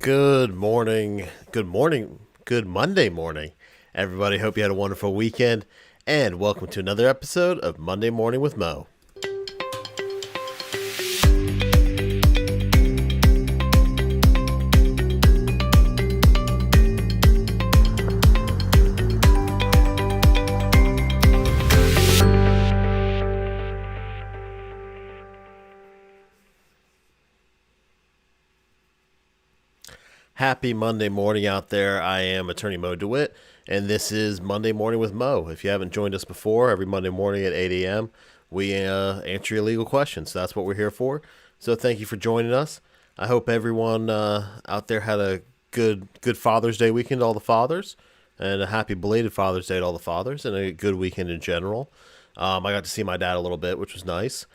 Good morning. Good morning. Good Monday morning, everybody. Hope you had a wonderful weekend, and welcome to another episode of Monday Morning with Mo. Happy Monday morning out there. I am attorney Mo DeWitt, and this is Monday Morning with Mo. If you haven't joined us before, every Monday morning at 8 a.m., we answer your legal questions. So that's what we're here for. So thank you for joining us. I hope everyone out there had a good Father's Day weekend to all the fathers, and a happy belated Father's Day to all the fathers, and a good weekend in general. I got to see my dad a little bit, which was nice.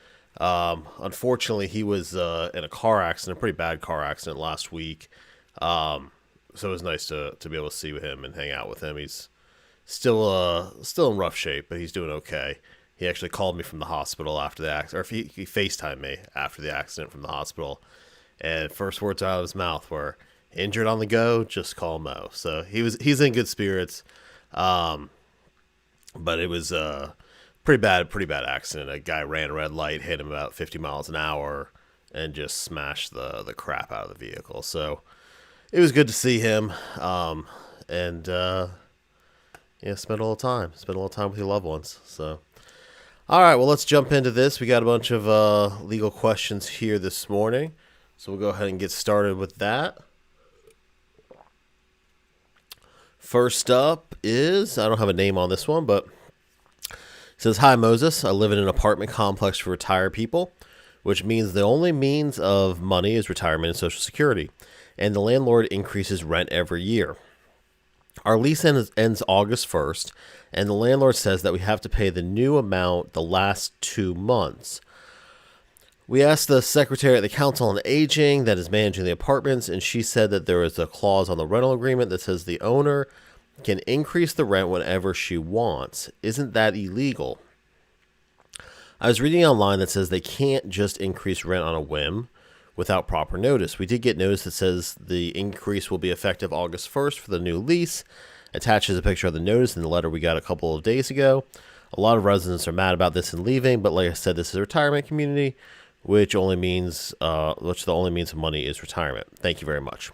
Unfortunately, he was in a car accident, a pretty bad car accident last week. So it was nice to be able to see him and hang out with him. He's still in rough shape, but he's doing okay. He actually called me from the hospital after the accident, or he FaceTimed me after the accident from the hospital. And first words out of his mouth were, "Injured on the go, just call Mo." So he's in good spirits. But it was a pretty bad accident. A guy ran a red light, hit him about 50 miles an hour, and just smashed the crap out of the vehicle. So it was good to see him, and spend a little time with your loved ones. So, all right, well, let's jump into this. We got a bunch of legal questions here this morning, so we'll go ahead and get started with that. First up is, I don't have a name on this one, but it says, "Hi, Moses. I live in an apartment complex for retired people, which means the only means of money is retirement and Social Security, and the landlord increases rent every year. Our lease ends August 1st, and the landlord says that we have to pay the new amount the last 2 months. We asked the secretary at the Council on Aging that is managing the apartments, and she said that there is a clause on the rental agreement that says the owner can increase the rent whenever she wants. Isn't that illegal? I was reading online that says they can't just increase rent on a whim without proper notice. We did get notice that says the increase will be effective August 1st for the new lease. Attaches a picture of the notice in the letter we got a couple of days ago. A lot of residents are mad about this and leaving, but like I said, this is a retirement community, which the only means of money is retirement. Thank you very much."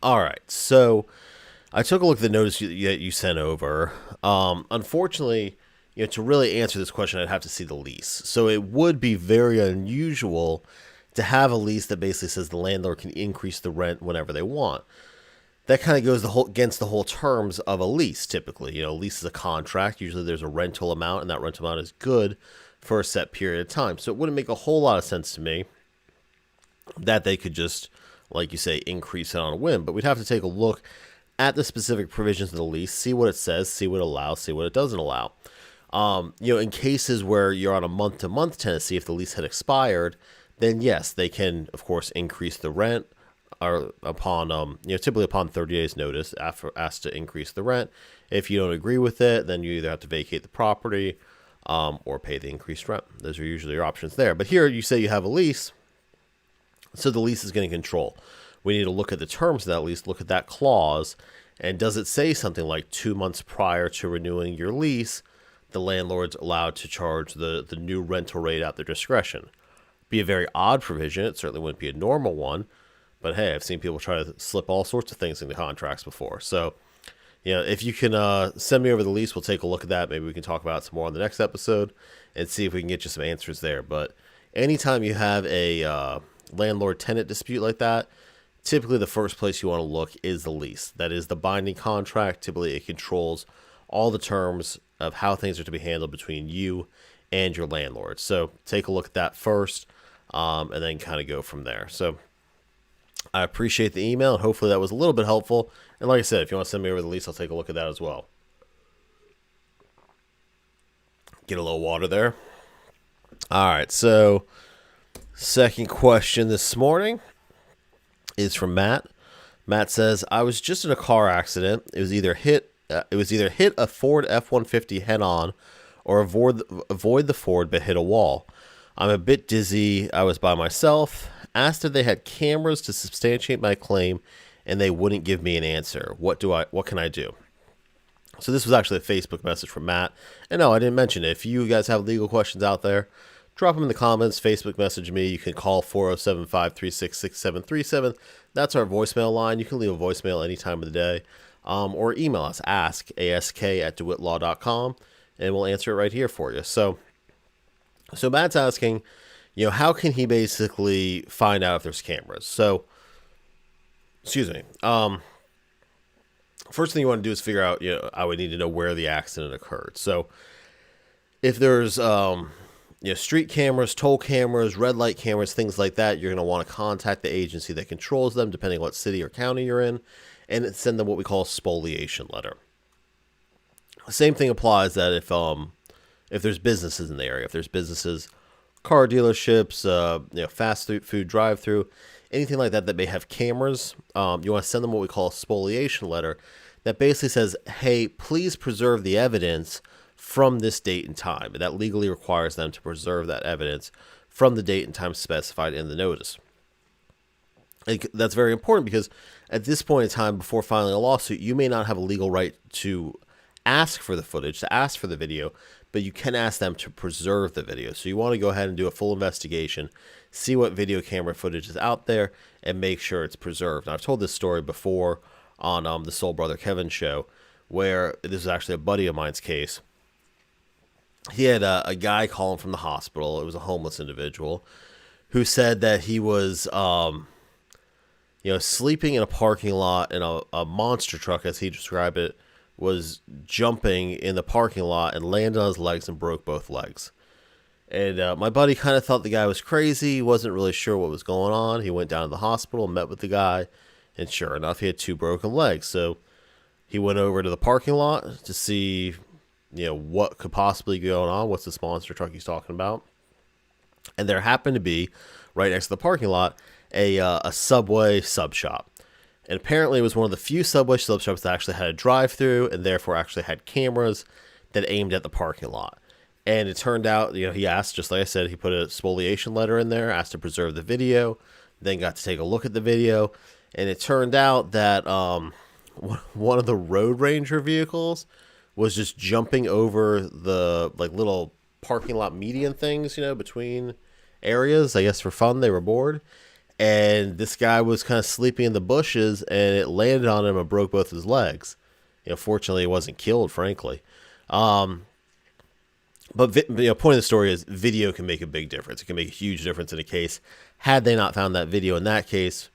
All right, so I took a look at the notice you sent over. Unfortunately, to really answer this question, I'd have to see the lease. So it would be very unusual to have a lease that basically says the landlord can increase the rent whenever they want. That kind of goes against the whole terms of a lease, typically. A lease is a contract. Usually there's a rental amount, and that rental amount is good for a set period of time. So it wouldn't make a whole lot of sense to me that they could just, like you say, increase it on a whim. But we'd have to take a look at the specific provisions of the lease, see what it says, see what it allows, see what it doesn't allow. In cases where you're on a month-to-month tenancy, if the lease had expired, then yes, they can, of course, increase the rent or typically upon 30 days notice, asked to increase the rent. If you don't agree with it, then you either have to vacate the property or pay the increased rent. Those are usually your options there. But here you say you have a lease, so the lease is getting control. We need to look at the terms of that lease, look at that clause, and does it say something like 2 months prior to renewing your lease, the landlord's allowed to charge the new rental rate at their discretion? Be a very odd provision. It certainly wouldn't be a normal one, but hey, I've seen people try to slip all sorts of things into contracts before. So, if you can send me over the lease, we'll take a look at that. Maybe we can talk about it some more on the next episode and see if we can get you some answers there. But anytime you have a landlord-tenant dispute like that, typically the first place you want to look is the lease. That is the binding contract. Typically, it controls all the terms of how things are to be handled between you and your landlord. So take a look at that first. And then kind of go from there. So I appreciate the email, and hopefully that was a little bit helpful. And like I said, if you want to send me over the lease, I'll take a look at that as well. Get a little water there. All right, so second question this morning is from Matt. Matt says, "I was just in a car accident. It was either hit a Ford F-150 head on or avoid the Ford but hit a wall. I'm a bit dizzy. I was by myself. Asked if they had cameras to substantiate my claim, and they wouldn't give me an answer. What can I do? So this was actually a Facebook message from Matt. And no, I didn't mention it. If you guys have legal questions out there, drop them in the comments. Facebook message me. You can call 407-536-6737. That's our voicemail line. You can leave a voicemail any time of the day. Or email us, ask@dewitlaw.com, and we'll answer it right here for you. So Matt's asking, how can he basically find out if there's cameras? So, excuse me. First thing you want to do is figure out, I would need to know where the accident occurred. So if there's, street cameras, toll cameras, red light cameras, things like that, you're going to want to contact the agency that controls them, depending on what city or county you're in, and send them what we call a spoliation letter. The same thing applies that if there's businesses in the area, if there's businesses, car dealerships, fast food drive-through, anything like that may have cameras, you want to send them what we call a spoliation letter that basically says, hey, please preserve the evidence from this date and time. And that legally requires them to preserve that evidence from the date and time specified in the notice. And that's very important because at this point in time, before filing a lawsuit, you may not have a legal right to ask for the footage, to ask for the video, but you can ask them to preserve the video. So you want to go ahead and do a full investigation, see what video camera footage is out there, and make sure it's preserved. Now, I've told this story before on the Soul Brother Kevin show, where this is actually a buddy of mine's case. He had a guy calling from the hospital. It was a homeless individual who said that he was, sleeping in a parking lot, and a monster truck, as he described it, was jumping in the parking lot and landed on his legs and broke both legs. And my buddy kind of thought the guy was crazy. He wasn't really sure what was going on. He went down to the hospital, met with the guy, and sure enough, he had 2 broken legs. So he went over to the parking lot to see, what could possibly be going on. What's this monster truck he's talking about? And there happened to be, right next to the parking lot, a Subway sub shop. And apparently it was one of the few Subway sub shops that actually had a drive-through and therefore actually had cameras that aimed at the parking lot. And it turned out, he asked, just like I said, he put a spoliation letter in there, asked to preserve the video, then got to take a look at the video. And it turned out that one of the Road Ranger vehicles was just jumping over the little parking lot median things, between areas. I guess for fun, they were bored. And this guy was kind of sleeping in the bushes, and it landed on him and broke both his legs. Fortunately, he wasn't killed, frankly. But point of the story is video can make a big difference. It can make a huge difference in a case. Had they not found that video in that case,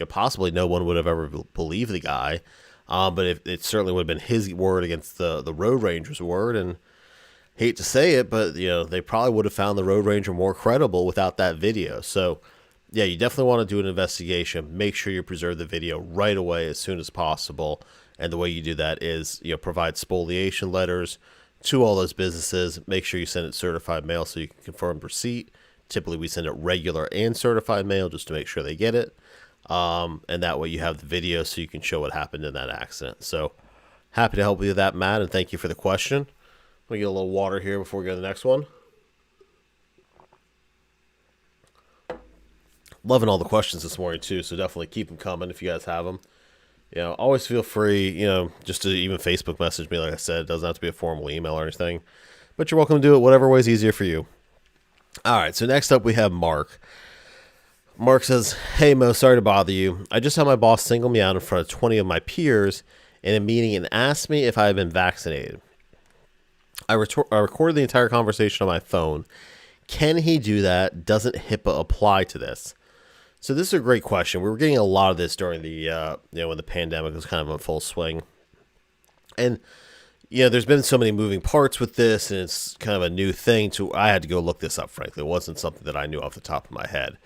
possibly no one would have ever believed the guy. But it certainly would have been his word against the Road Ranger's word. And hate to say it, but they probably would have found the Road Ranger more credible without that video. So yeah, you definitely want to do an investigation. Make sure you preserve the video right away as soon as possible. And the way you do that is, provide spoliation letters to all those businesses. Make sure you send it certified mail so you can confirm receipt. Typically, we send it regular and certified mail just to make sure they get it. And that way you have the video so you can show what happened in that accident. So happy to help you with that, Matt, and thank you for the question. Let me get a little water here before we go to the next one. Loving all the questions this morning, too, so definitely keep them coming if you guys have them. Always feel free, just to even Facebook message me, like I said. It doesn't have to be a formal email or anything. But you're welcome to do it whatever way is easier for you. All right, so next up we have Mark. Mark says, hey, Mo, sorry to bother you. I just had my boss single me out in front of 20 of my peers in a meeting and asked me if I had been vaccinated. I recorded the entire conversation on my phone. Can he do that? Doesn't HIPAA apply to this? So this is a great question. We were getting a lot of this during the, when the pandemic was kind of in full swing. And, there's been so many moving parts with this, and it's kind of a new thing. I had to go look this up, frankly. It wasn't something that I knew off the top of my head.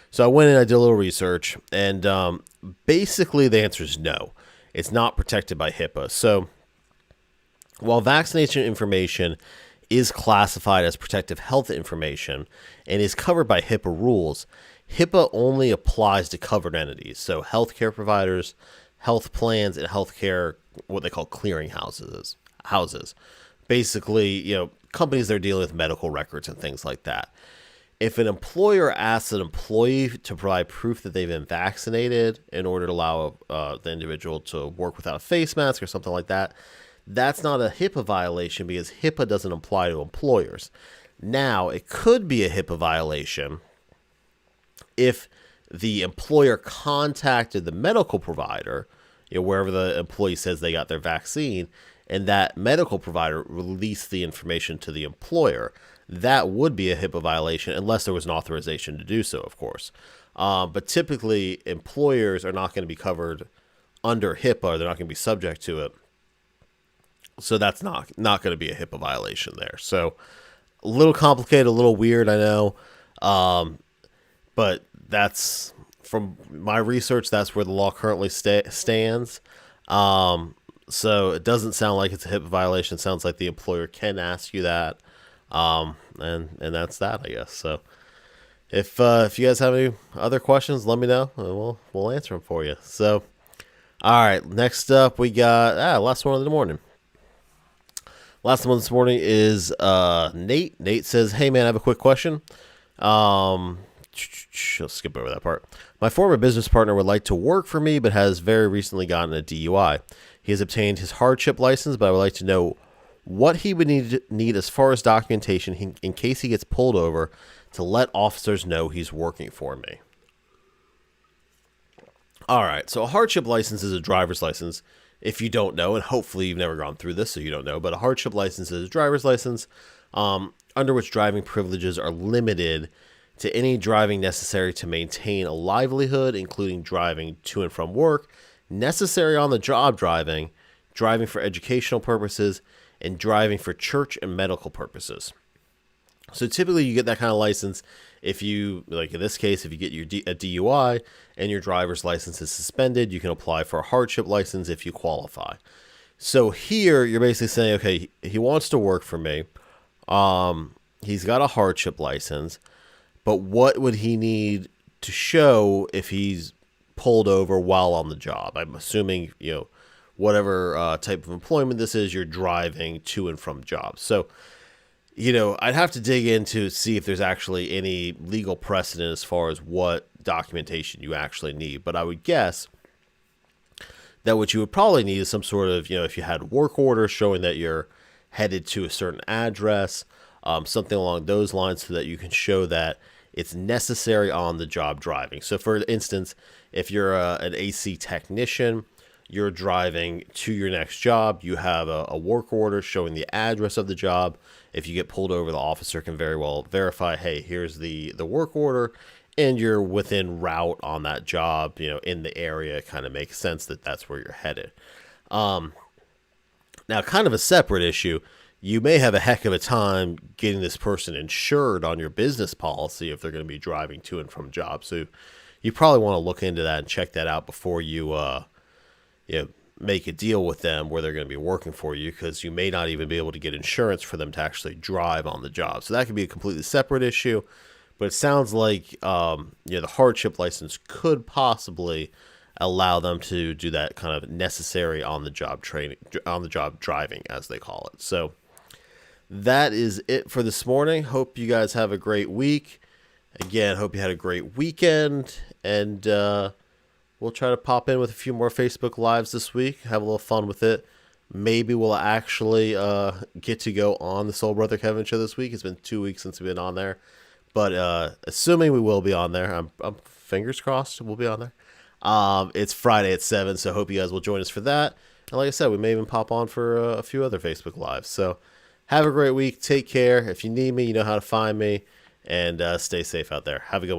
So I went in, I did a little research, and basically the answer is no. It's not protected by HIPAA. So while vaccination information is classified as protective health information and is covered by HIPAA rules, HIPAA only applies to covered entities, so healthcare providers, health plans, and healthcare, what they call clearing houses. Basically, companies that are dealing with medical records and things like that. If an employer asks an employee to provide proof that they've been vaccinated in order to allow the individual to work without a face mask or something like that, that's not a HIPAA violation because HIPAA doesn't apply to employers. Now, it could be a HIPAA violation if the employer contacted the medical provider, wherever the employee says they got their vaccine, and that medical provider released the information to the employer. That would be a HIPAA violation unless there was an authorization to do so, of course. But typically, employers are not going to be covered under HIPAA. Or they're not going to be subject to it. So that's not going to be a HIPAA violation there. So a little complicated, a little weird, I know. But that's, from my research, that's where the law currently stands. So it doesn't sound like it's a HIPAA violation. It sounds like the employer can ask you that. And that's that, I guess. So if you guys have any other questions, let me know, and we'll answer them for you. So, all right, next up we got last one of the morning. Last one this morning is Nate. Nate says, "Hey man, I have a quick question. I'll skip over that part. My former business partner would like to work for me, but has very recently gotten a DUI. He has obtained his hardship license, but I would like to know what he would need as far as documentation in case he gets pulled over to let officers know he's working for me." All right, so a hardship license is a driver's license. If you don't know, and hopefully you've never gone through this, so you don't know, but a hardship license is a driver's license under which driving privileges are limited to any driving necessary to maintain a livelihood, including driving to and from work, necessary on the job driving, driving for educational purposes, and driving for church and medical purposes. So typically you get that kind of license if you, like in this case, if you get a DUI and your driver's license is suspended, you can apply for a hardship license if you qualify. So here you're basically saying, okay, he wants to work for me. He's got a hardship license, but what would he need to show if he's pulled over while on the job? I'm assuming, whatever type of employment this is, you're driving to and from jobs. So, I'd have to dig in to see if there's actually any legal precedent as far as what documentation you actually need. But I would guess that what you would probably need is some sort of, if you had work orders showing that you're headed to a certain address, something along those lines, so that you can show that it's necessary on the job driving. So for instance, if you're an AC technician, you're driving to your next job, you have a work order showing the address of the job. If you get pulled over, the officer can very well verify, hey, here's the work order, and you're within route on that job, in the area. It kind of makes sense that that's where you're headed. Now, kind of a separate issue, you may have a heck of a time getting this person insured on your business policy if they're going to be driving to and from jobs. So you probably want to look into that and check that out before you make a deal with them where they're going to be working for you, because you may not even be able to get insurance for them to actually drive on the job. So that could be a completely separate issue. But it sounds like the hardship license could possibly allow them to do that kind of necessary on the job training, on the job driving, as they call it. So that is it for this morning. Hope you guys have a great week. Again, hope you had a great weekend, and we'll try to pop in with a few more Facebook Lives this week, have a little fun with it. Maybe we'll actually get to go on the Soul Brother Kevin show this week. It's been 2 weeks since we've been on there. But assuming we will be on there, I'm fingers crossed we'll be on there. It's Friday at 7, so hope you guys will join us for that. And like I said, we may even pop on for a few other Facebook Lives. So have a great week. Take care. If you need me, you know how to find me. And stay safe out there. Have a good one.